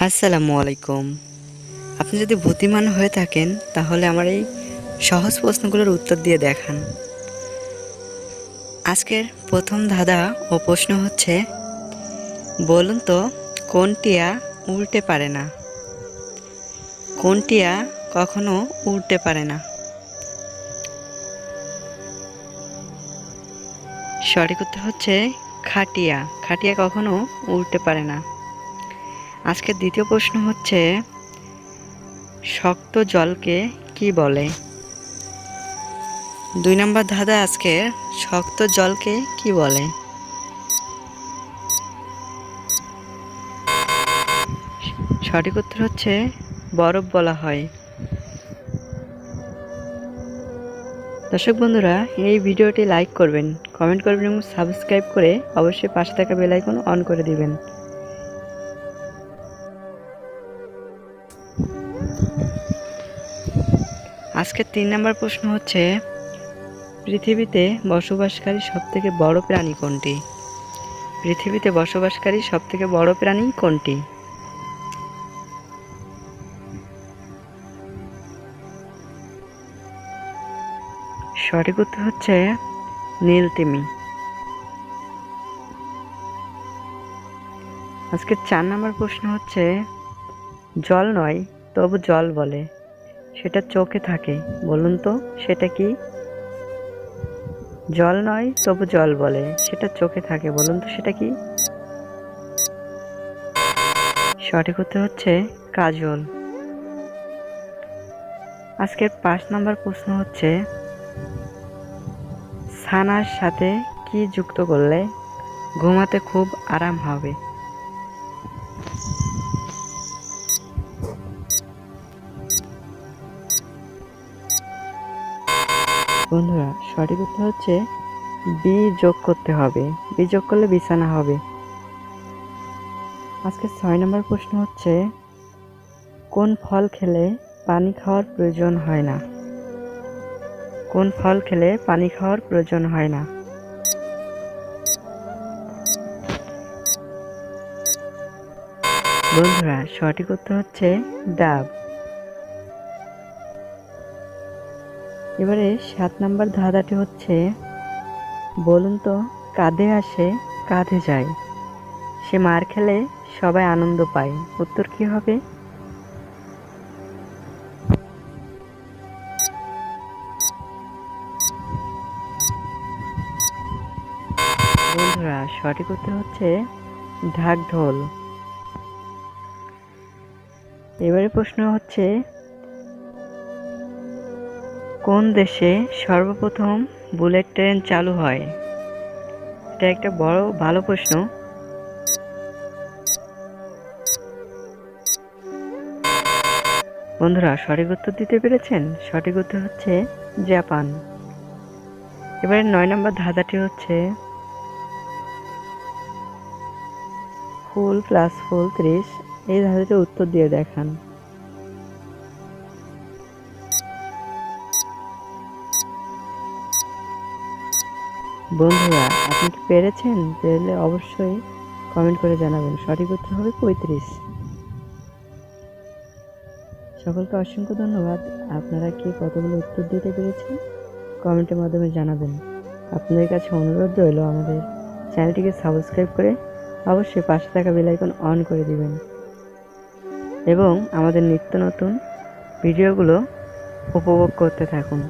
আসসালামু আলাইকুম। আপনি যদি বুদ্ধিমান হয়ে থাকেন তাহলে আমার এই সহজ প্রশ্নগুলোর উত্তর দিয়ে দেখান। আজকের প্রথম ধাঁধা ও প্রশ্ন হচ্ছে, বলুন তো কোন টিয়া উল্টে পারে না? কোন টিয়া কখনো উল্টে পারে না? সঠিক উত্তর হচ্ছে খাটিয়া। খাটিয়া কখনো উল্টে পারে না। আজকের দ্বিতীয় প্রশ্ন হচ্ছে, শক্ত জলকে কি বলে? 2 নম্বর ধাঁধা আজকের, শক্ত জলকে কি বলে? সঠিক উত্তর হচ্ছে বরফ বলা হয়। দর্শক বন্ধুরা, এই ভিডিওটি লাইক করবেন, কমেন্ট করবেন এবং সাবস্ক্রাইব করে অবশ্যই পাশে থাকা বেল আইকন অন করে দিবেন। আজকের 3 নম্বর প্রশ্ন হচ্ছে, পৃথিবীতে বসবাসকারী সবথেকে বড় প্রাণী কোনটি? পৃথিবীতে বসবাসকারী সবথেকে বড় প্রাণী কোনটি? সঠিক উত্তর হচ্ছে নীলতিমি। আজকে 4 নম্বর প্রশ্ন হচ্ছে, জল নয় তবু জল বলে, সেটা চোখে থাকে, বলুন তো সেটা কি? জল নয় তবু জল বলে, সেটা চোখে থাকে, বলুন তো সেটা কি? সঠিক উত্তর হচ্ছে কাজল। আজকের 5 নম্বর প্রশ্ন হচ্ছে, ছানার সাথে কি যুক্ত করলে ঘুমাতে খুব আরাম হবে? বন্ধুরা, সঠিক উত্তর হচ্ছে বি যোগ করতে হবে। বি যোগ করলে বিছানা হবে। আজকে 6 নম্বর প্রশ্ন হচ্ছে, কোন ফল খেলে পানি খাওয়ার প্রয়োজন হয় না? কোন ফল খেলে পানি খাওয়ার প্রয়োজন হয় না? বন্ধুরা, সঠিক উত্তর হচ্ছে ডাব। এবারে 7 নম্বর ধাঁধাটি হচ্ছে, বলুন তো কাঁধে আসে কাঁধে যায়, সে মার খেলে সবাই আনন্দ পায়, উত্তর কি হবে? বন্ধুরা, সঠিক উত্তর হচ্ছে ঢাক ঢোল। এবারে প্রশ্ন হচ্ছে, কোন দেশে সর্বপ্রথম বুলেট ট্রেন চালু হয়? এটা একটা বড় ভালো প্রশ্ন। বন্ধুরা, সঠিক উত্তর দিতে পেরেছেন? সঠিক উত্তর হচ্ছে জাপান। এবারে 9 নম্বর ধাঁধাটি হচ্ছে, ফুল প্লাস ফুল 30, এই ধাঁধাটির উত্তর দিয়ে দেখান। বন্ধুরা, আপনি কি পেরেছেন? পেরলে অবশ্যই কমেন্ট করে জানাবেন। সঠিক উত্তর হবে 35। সকলকে অসংখ্য ধন্যবাদ। আপনারা কি কতগুলো উত্তর দিতে পেরেছেন কমেন্টের মাধ্যমে জানাবেন। আপনাদের কাছে অনুরোধ রইল, আমাদের চ্যানেলটিকে সাবস্ক্রাইব করে অবশ্যই পাশে থাকা বেল আইকন অন করে দিবেন এবং আমাদের নিত্য নতুন ভিডিওগুলো উপভোগ করতে থাকুন।